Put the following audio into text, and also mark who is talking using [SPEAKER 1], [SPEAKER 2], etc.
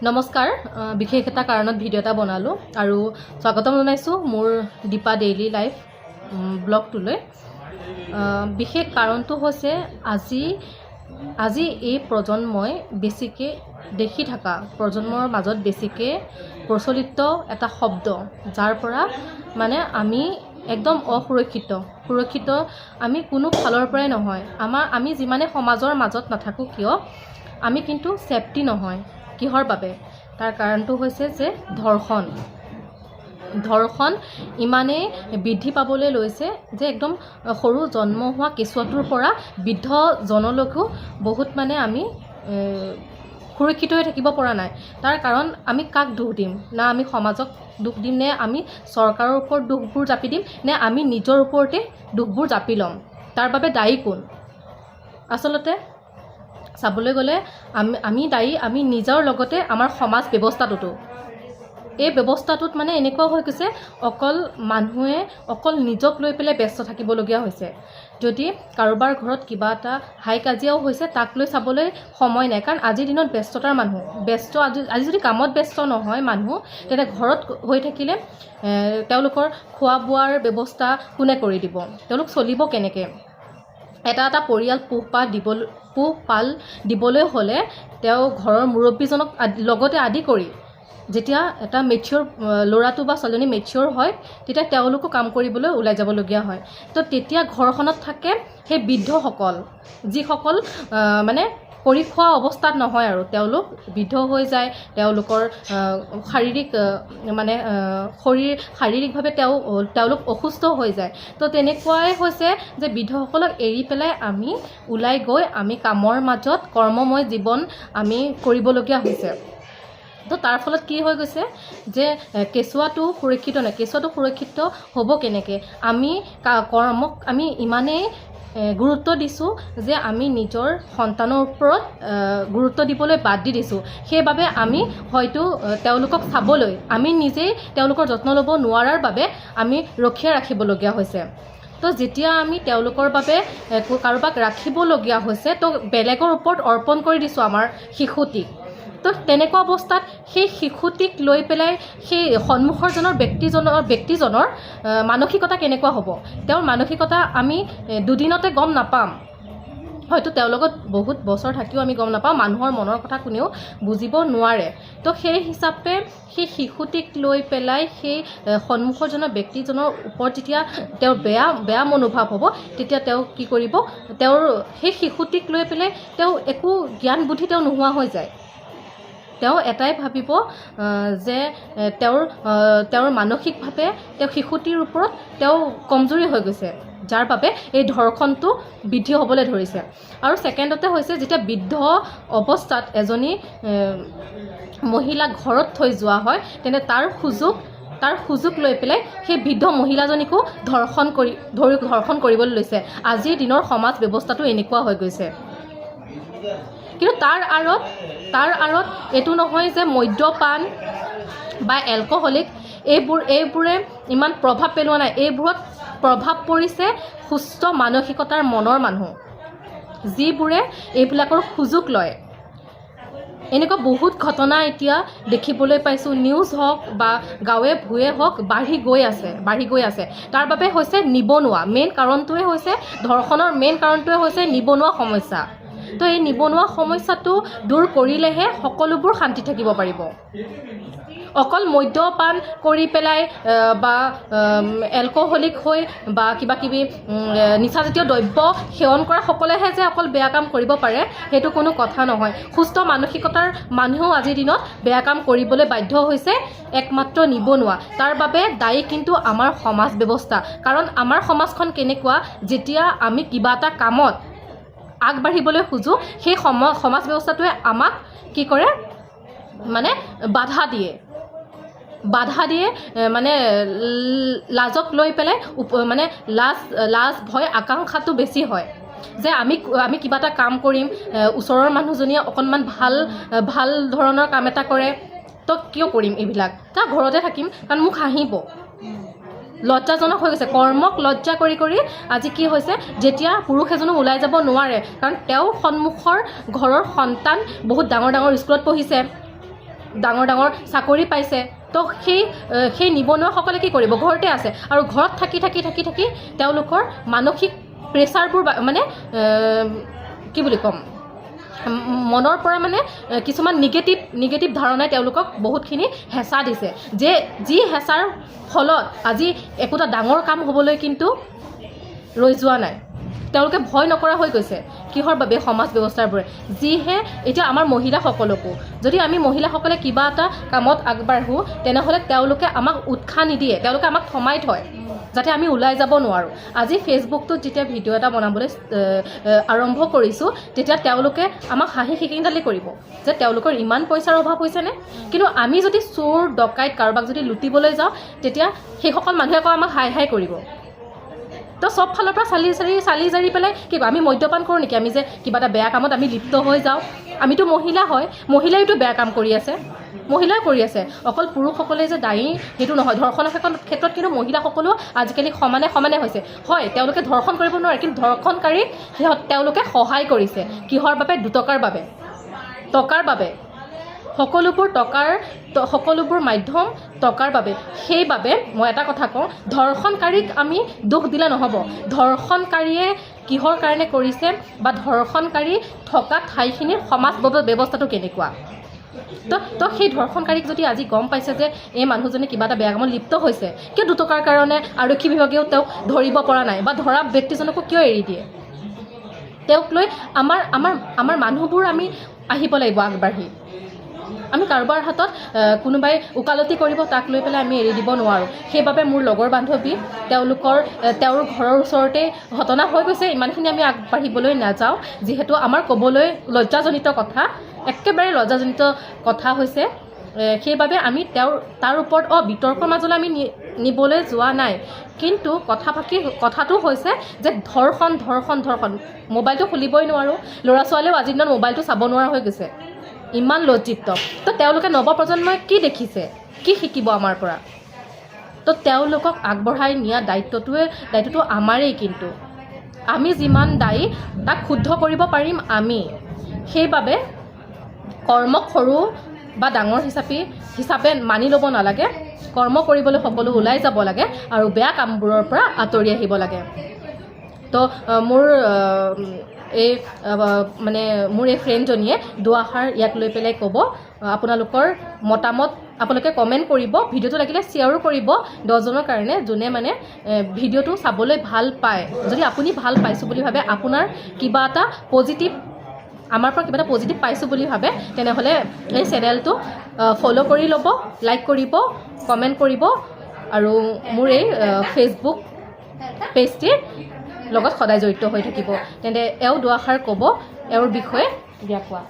[SPEAKER 1] নমস্কাৰ বিশেষ এটা কাৰণত ভিডিঅ' এটা বনালোঁ আৰু স্বাগতম জনাইছোঁ মোৰ দীপা ডেইলি লাইফ ব্লগটোলৈ। বিশেষ কাৰণটো হৈছে আজি এই প্ৰজন্মই বেছিকৈ দেখি থকা প্ৰজন্মৰ মাজত বেছিকৈ প্ৰচলিত এটা শব্দ, যাৰ পৰা মানে আমি একদম সুৰক্ষিত আমি কোনো ফালৰ পৰাই নহয়। আমি যিমানে সমাজৰ মাজত নাথাকোঁ কিয় আমি কিন্তু ছেফটি নহয়। কিহৰ বাবে? তাৰ কাৰণটো হৈছে যে ধৰ্ষণ ইমানেই বৃদ্ধি পাবলৈ লৈছে যে একদম সৰু জন্ম হোৱা কেঁচুৱাটোৰ পৰা বৃদ্ধজনলৈকো বহুত মানে আমি সুৰক্ষিত হৈ থাকিব পৰা নাই। তাৰ কাৰণ আমি কাক দোষ দিম? না আমি সমাজক দোষ দিম, নে আমি চৰকাৰৰ ওপৰত দোষবোৰ জাপি দিম, নে আমি নিজৰ ওপৰতে দোষবোৰ জাপি ল'ম? তাৰ বাবে দায়ী কোন? আচলতে চাবলৈ গ'লে আমি দায়ী আমি নিজৰ লগতে আমাৰ সমাজ ব্যৱস্থাটোতো। এই ব্যৱস্থাটোত মানে এনেকুৱা হৈ গৈছে মানুহে অকল নিজক লৈ পেলাই ব্যস্ত থাকিবলগীয়া হৈছে। যদি কাৰোবাৰ ঘৰত কিবা এটা হাই কাজিয়াও হৈছে তাক লৈ চাবলৈ সময় নাই, কাৰণ আজিৰ দিনত ব্যস্ততাৰ মানুহ আজি যদি কামত ব্যস্ত নহয় মানুহ, তেন্তে ঘৰত হৈ থাকিলে তেওঁলোকৰ খোৱা বোৱাৰ ব্যৱস্থা কোনে কৰি দিব? তেওঁলোক চলিব কেনেকৈ? এটা পৰিয়াল পোহপাল দিবলৈ হ'লে তেওঁ ঘৰৰ মুৰব্বীজনক লগতে আদি কৰি যেতিয়া এটা মেচিয়ৰ ল'ৰাটো বা ছোৱালীজনী মেচিয়ৰ হয়, তেতিয়া তেওঁলোকো কাম কৰিবলৈ ওলাই যাবলগীয়া হয়। তো তেতিয়া ঘৰখনত থাকে সেই বৃদ্ধসকল, যিসকল মানে কৰি খোৱা অৱস্থাত নহয় আৰু তেওঁলোক বৃদ্ধ হৈ যায়। তেওঁলোকৰ শাৰীৰিকভাৱে তেওঁলোক অসুস্থ হৈ যায়। তো তেনেকুৱাই হৈছে যে বৃদ্ধসকলক এৰি পেলাই আমি ওলাই গৈ আমি কামৰ মাজত কৰ্মময় জীৱন আমি কৰিবলগীয়া হৈছে। তো তাৰ ফলত কি হৈ গৈছে যে কেঁচুৱাটো সুৰক্ষিত নাই। কেঁচুৱাটো সুৰক্ষিত হ'ব কেনেকৈ? আমি কৰ্মক আমি ইমানেই গুৰুত্ব দিছোঁ যে আমি নিজৰ সন্তানৰ ওপৰত গুৰুত্ব দিবলৈ বাদ দি দিছোঁ। সেইবাবে আমি হয়তো তেওঁলোকক চাবলৈ আমি নিজেই তেওঁলোকৰ যত্ন ল'ব নোৱাৰাৰ বাবে আমি ৰখীয়া ৰাখিবলগীয়া হৈছে। তো যেতিয়া আমি তেওঁলোকৰ বাবে কাৰোবাক ৰাখিবলগীয়া হৈছে, তো বেলেগৰ ওপৰত অৰ্পণ কৰি দিছোঁ আমাৰ শিশুটিক। তো তেনেকুৱা অৱস্থাত সেই শিশুটিক লৈ পেলাই সেই সন্মুখৰজনৰ ব্যক্তিজনৰ মানসিকতা কেনেকুৱা হ'ব? তেওঁৰ মানসিকতা আমি দুদিনতে গম নাপাম, হয়তো তেওঁৰ লগত বহুত বছৰ থাকিও আমি গম নাপাওঁ। মানুহৰ মনৰ কথা কোনেও বুজিব নোৱাৰে। তো সেই হিচাপে সেই শিশুটিক লৈ পেলাই সেই সন্মুখৰজনৰ ব্যক্তিজনৰ ওপৰত যেতিয়া তেওঁৰ বেয়া মনোভাৱ হ'ব, তেতিয়া তেওঁ কি কৰিব? তেওঁৰ সেই শিশুটিক লৈ পেলাই তেওঁ একো জ্ঞান বুদ্ধি তেওঁ নোহোৱা হৈ যায়। তেওঁ এটাই ভাবিব যে তেওঁৰ মানসিকভাৱে তেওঁ শিশুটিৰ ওপৰত তেওঁ কমজুৰি হৈ গৈছে, যাৰ বাবে এই ধৰ্ষণটো বৃদ্ধি হ'বলৈ ধৰিছে। আৰু ছেকেণ্ডতে হৈছে যেতিয়া বৃদ্ধ অৱস্থাত এজনী মহিলাক ঘৰত থৈ যোৱা হয়, তেন্তে তাৰ সুযোগ লৈ পেলাই সেই বৃদ্ধ মহিলাজনীকো ধৰ্ষণ কৰিবলৈ লৈছে। আজিৰ দিনৰ সমাজ ব্যৱস্থাটো এনেকুৱা হৈ গৈছে। কিন্তু তাৰ আঁৰত এইটো নহয় যে মদ্যপান বা এলকহলিক এইবোৰে ইমান প্ৰভাৱ পেলোৱা নাই। এইবোৰত প্ৰভাৱ পৰিছে সুস্থ মানসিকতাৰ মনৰ মানুহ, যিবোৰে এইবিলাকৰ সুযোগ লয়। এনেকুৱা বহুত ঘটনা এতিয়া দেখিবলৈ পাইছোঁ। নিউজ হওক বা গাঁৱে ভূঞে হওক বাঢ়ি গৈ আছে। তাৰ বাবে হৈছে নিবনুৱা। মেইন কাৰণটোৱে হৈছে ধৰ্ষণৰ মেইন কাৰণটোৱে হৈছে নিবনুৱা সমস্যা। তো এই নিবনুৱা সমস্যাটো দূৰ কৰিলেহে সকলোবোৰ শান্তি থাকিব পাৰিব। অকল মদ্যপান কৰি পেলাই বা এলকহলিক হৈ বা কিবাকিবি নিচাজাতীয় দ্ৰব্য সেৱন কৰা সকলেহে যে অকল বেয়া কাম কৰিব পাৰে, সেইটো কোনো কথা নহয়। সুস্থ মানসিকতাৰ মানুহেও আজিৰ দিনত বেয়া কাম কৰিবলৈ বাধ্য হৈছে, একমাত্ৰ নিবনুৱা। তাৰ বাবে দায়ী কিন্তু আমাৰ সমাজ ব্যৱস্থা। কাৰণ আমাৰ সমাজখন কেনেকুৱা, যেতিয়া আমি কিবা এটা কামত আগবাঢ়িবলৈ খোজোঁ, সেই সমাজ ব্যৱস্থাটোৱে আমাক কি কৰে? মানে বাধা দিয়ে মানে লাজক লৈ পেলাই মানে লাজ ভয় আকাংক্ষাটো বেছি হয় যে আমি কিবা এটা কাম কৰিম, ওচৰৰ মানুহজনীয়ে অকণমান ভাল ধৰণৰ কাম এটা কৰে, তো কিয় কৰিম এইবিলাক? ঘৰতে থাকিম, কাৰণ মোক হাঁহিব। লজ্জাজনক হৈ গৈছে। কৰ্মক লজ্জা কৰি আজি কি হৈছে, যেতিয়া পুৰুষ এজনো ওলাই যাব নোৱাৰে, কাৰণ তেওঁৰ সন্মুখৰ ঘৰৰ সন্তান বহুত ডাঙৰ স্কুলত পঢ়িছে, ডাঙৰ ডাঙৰ চাকৰি পাইছে। তো সেই নিবনুৱাসকলে কি কৰিব, ঘৰতে আছে আৰু ঘৰত থাকি থাকি থাকি থাকি তেওঁলোকৰ মানসিক প্ৰেছাৰবোৰ মানে কি বুলি ক'ম, মনৰ পৰা মানে কিছুমান নিগেটিভ ধাৰণাই তেওঁলোকক বহুতখিনি হেঁচা দিছে, যে যি হেঁচাৰ ফলত আজি একোটা ডাঙৰ কাম হ'বলৈ কিন্তু ৰৈ যোৱা নাই। তেওঁলোকে ভয় নকৰা হৈ গৈছে। কিহৰ বাবে? সমাজ ব্যৱস্থাৰবোৰে। যিহে এতিয়া আমাৰ মহিলাসকলকো, যদি আমি মহিলাসকলে কিবা এটা কামত আগবাঢ়োঁ তেনেহ'লে তেওঁলোকে আমাক উৎসাহ নিদিয়ে, তেওঁলোকে আমাক থমাই থয় যাতে আমি ওলাই যাব নোৱাৰোঁ। আজি ফেচবুকটোত যেতিয়া ভিডিঅ' এটা বনাবলৈ আৰম্ভ কৰিছোঁ তেতিয়া তেওঁলোকে আমাক হাঁহি খিকিন্দালি কৰিব যে তেওঁলোকৰ ইমান পইচাৰ অভাৱ হৈছেনে। কিন্তু আমি যদি চোৰ ডকাইত কাৰোবাক যদি লুটিবলৈ যাওঁ তেতিয়া সেইসকল মানুহে আকৌ আমাক হাই হাই কৰিব। তো চব ফালৰ পৰা চালি জাৰি পেলাই কিবা আমি মদ্যপান কৰোঁ নেকি, আমি যে কিবা এটা বেয়া কামত আমি লিপ্ত হৈ যাওঁ। আমিতো মহিলা হয়, মহিলাইতো বেয়া কাম কৰি আছে, মহিলাই কৰি আছে। অকল পুৰুষসকলে যে দায়ী সেইটো নহয়। ধৰ্ষণৰ ক্ষেত্ৰত কিন্তু মহিলাসকলেও আজিকালি সমানে হৈছে। হয়, তেওঁলোকে ধৰ্ষণ কৰিব নোৱাৰে, কিন্তু ধৰ্ষণকাৰীক তেওঁলোকে সহায় কৰিছে। কিহৰ বাবে? দুটকাৰ বাবে, টকাৰ বাবে। সকলোবোৰ মাধ্যম টকাৰ বাবে। সেইবাবে মই এটা কথা কওঁ, ধৰ্ষণকাৰীক আমি দোষ দিলে নহ'ব। ধৰ্ষণকাৰীয়ে কিহৰ কাৰণে কৰিছে বা ধৰ্ষণকাৰী থকা ঠাইখিনিৰ সমাজ ব্যৱস্থাটো কেনেকুৱা। তো সেই ধৰ্ষণকাৰীক যদি আজি গম পাইছে যে এই মানুহজনে কিবা এটা বেয়া কামত লিপ্ত হৈছে, কিয় দুটকাৰ কাৰণে আৰক্ষী বিভাগেও তেওঁক ধৰিব পৰা নাই বা ধৰা ব্যক্তিজনকো কিয় এৰি দিয়ে? তেওঁক লৈ আমাৰ মানুহবোৰ আমি আহিব লাগিব আগবাঢ়ি। আমি কাৰোবাৰ হাতত কোনোবাই ওকালতি কৰিব, তাক লৈ পেলাই আমি এৰি দিব নোৱাৰোঁ। সেইবাবে মোৰ লগৰ বান্ধৱী তেওঁৰ ঘৰৰ ওচৰতে ঘটনা হৈ গৈছে, ইমানখিনি আমি আগবাঢ়িবলৈ নাযাওঁ, যিহেতু আমাৰ ক'বলৈ লজ্জাজনিত কথা, একেবাৰে লজ্জাজনিত কথা হৈছে। সেইবাবে আমি তাৰ ওপৰত বিতৰ্কৰ মাজলৈ আমি নিবলৈ যোৱা নাই। কিন্তু কথাটো হৈছে যে ধৰ্ষণ মোবাইলটো খুলিবই নোৱাৰোঁ। ল'ৰা ছোৱালীয়েও আজিৰ দিনত মোবাইলটো চাব নোৱাৰা হৈ গৈছে, ইমান লজ্জিত। তো তেওঁলোকে নৱপ্ৰজন্মই কি দেখিছে, কি শিকিব আমাৰ পৰা? তো তেওঁলোকক আগবঢ়াই নিয়া দায়িত্বটো আমাৰেই। কিন্তু আমি যিমান দায়ী তাক শুদ্ধ কৰিব পাৰিম আমি। সেইবাবে কৰ্মক সৰু বা ডাঙৰ হিচাপে মানি ল'ব নালাগে। কৰ্ম কৰিবলৈ সকলো ওলাই যাব লাগে আৰু বেয়া কামবোৰৰ পৰা আঁতৰি আহিব লাগে। তো মোৰ এই ফ্ৰেণ্ডজনীয়ে দুআষাৰ ইয়াক লৈ পেলাই ক'ব। আপোনালোকৰ মতামত আপোনালোকে কমেণ্ট কৰিব, ভিডিঅ'টো লাগিলে শ্বেয়াৰো কৰিব 10জনৰ কাৰণে, যোনে মানে ভিডিঅ'টো চাবলৈ ভাল পায়। যদি আপুনি ভাল পাইছোঁ বুলি ভাবে, আপোনাৰ কিবা এটা আমাৰ পৰা কিবা এটা পজিটিভ পাইছোঁ বুলি ভাবে, তেনেহ'লে এই চেনেলটো ফ'ল' কৰি ল'ব, লাইক কৰিব, কমেণ্ট কৰিব আৰু মোৰ এই ফেচবুক পেজটিৰ লগত সদায় জড়িত হৈ থাকিব। তেন্তে এওঁ দুআষাৰ ক'ব, এওঁৰ বিষয়ে দিয়া কোৱা।